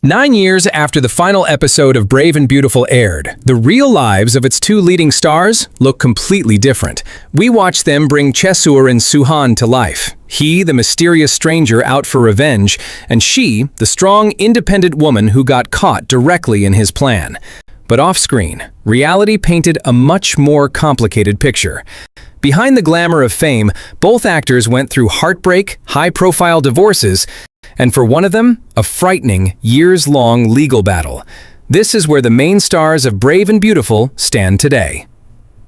9 years after the final episode of Brave and Beautiful aired, the real lives of its two leading stars look completely different. We watched them bring Cesur and Suhan to life. He, the mysterious stranger out for revenge, and she, the strong, independent woman who got caught directly in his plan. But off-screen, reality painted a much more complicated picture. Behind the glamour of fame, both actors went through heartbreak, high-profile divorces, and for one of them, a frightening, years-long legal battle. This is where the main stars of Brave and Beautiful stand today.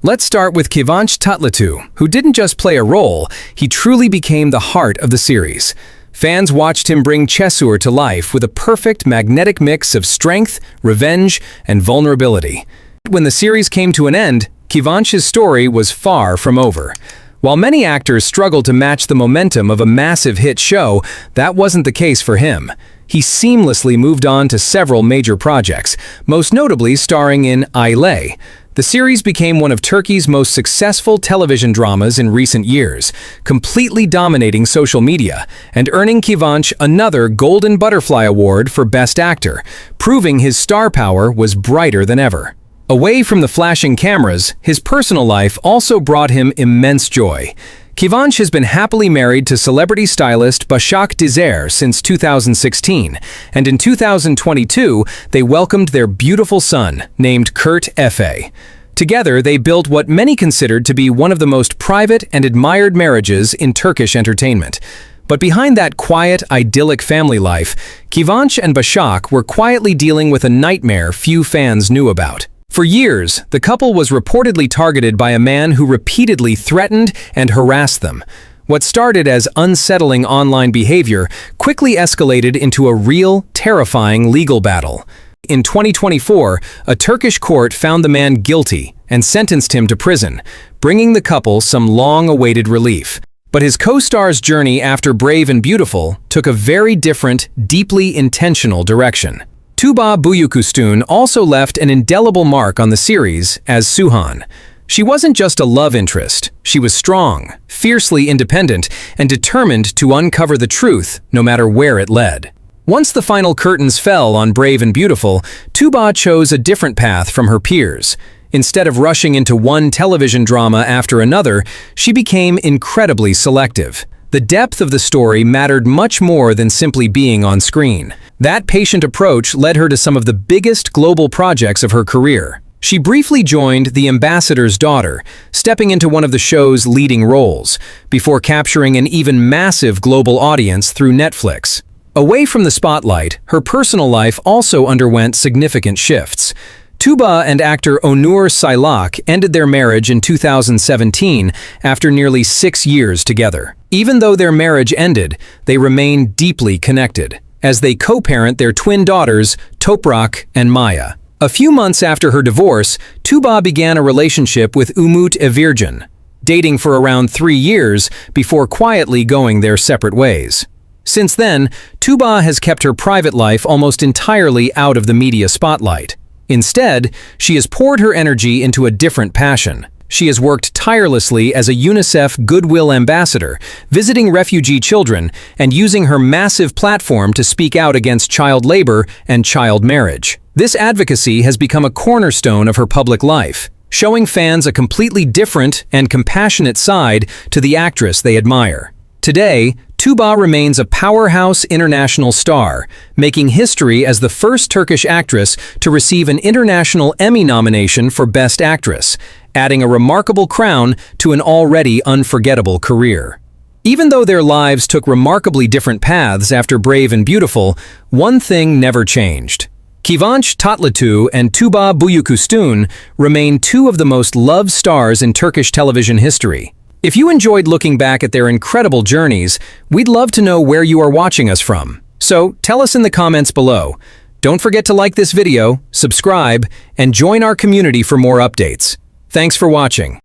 Let's start with Kıvanç Tatlıtuğ, who didn't just play a role, he truly became the heart of the series. Fans watched him bring Cesur to life with a perfect, magnetic mix of strength, revenge, and vulnerability. When the series came to an end, Kıvanç's story was far from over. While many actors struggled to match the momentum of a massive hit show, that wasn't the case for him. He seamlessly moved on to several major projects, most notably starring in Aile. The series became one of Turkey's most successful television dramas in recent years, completely dominating social media and earning Kıvanç another Golden Butterfly Award for Best Actor, proving his star power was brighter than ever. Away from the flashing cameras, his personal life also brought him immense joy. Kıvanç has been happily married to celebrity stylist Başak Dizer since 2016, and in 2022, they welcomed their beautiful son, named Kurt Efe. Together, they built what many considered to be one of the most private and admired marriages in Turkish entertainment. But behind that quiet, idyllic family life, Kıvanç and Başak were quietly dealing with a nightmare few fans knew about. For years, the couple was reportedly targeted by a man who repeatedly threatened and harassed them. What started as unsettling online behavior quickly escalated into a real, terrifying legal battle. In 2024, a Turkish court found the man guilty and sentenced him to prison, bringing the couple some long-awaited relief. But his co-star's journey after Brave and Beautiful took a very different, deeply intentional direction. Tuba Büyüküstün also left an indelible mark on the series as Suhan. She wasn't just a love interest. She was strong, fiercely independent, and determined to uncover the truth no matter where it led. Once the final curtains fell on Brave and Beautiful, Tuba chose a different path from her peers. Instead of rushing into one television drama after another, she became incredibly selective. The depth of the story mattered much more than simply being on screen. That patient approach led her to some of the biggest global projects of her career. She briefly joined The Ambassador's Daughter, stepping into one of the show's leading roles, before capturing an even massive global audience through Netflix. Away from the spotlight, her personal life also underwent significant shifts. Tuba and actor Onur Saylak ended their marriage in 2017 after nearly 6 years together. Even though their marriage ended, they remain deeply connected, as they co-parent their twin daughters, Toprak and Maya. A few months after her divorce, Tuba began a relationship with Umut Evirgan, dating for around 3 years before quietly going their separate ways. Since then, Tuba has kept her private life almost entirely out of the media spotlight. Instead, she has poured her energy into a different passion. She has worked tirelessly as a UNICEF Goodwill Ambassador, visiting refugee children and using her massive platform to speak out against child labor and child marriage. This advocacy has become a cornerstone of her public life, showing fans a completely different and compassionate side to the actress they admire. Today, Tuba remains a powerhouse international star, making history as the first Turkish actress to receive an International Emmy nomination for Best Actress, adding a remarkable crown to an already unforgettable career. Even though their lives took remarkably different paths after Brave and Beautiful, one thing never changed. Kıvanç Tatlıtuğ and Tuba Büyüküstün remain two of the most loved stars in Turkish television history. If you enjoyed looking back at their incredible journeys, we'd love to know where you are watching us from. So tell us in the comments below. Don't forget to like this video, subscribe, and join our community for more updates. Thanks for watching.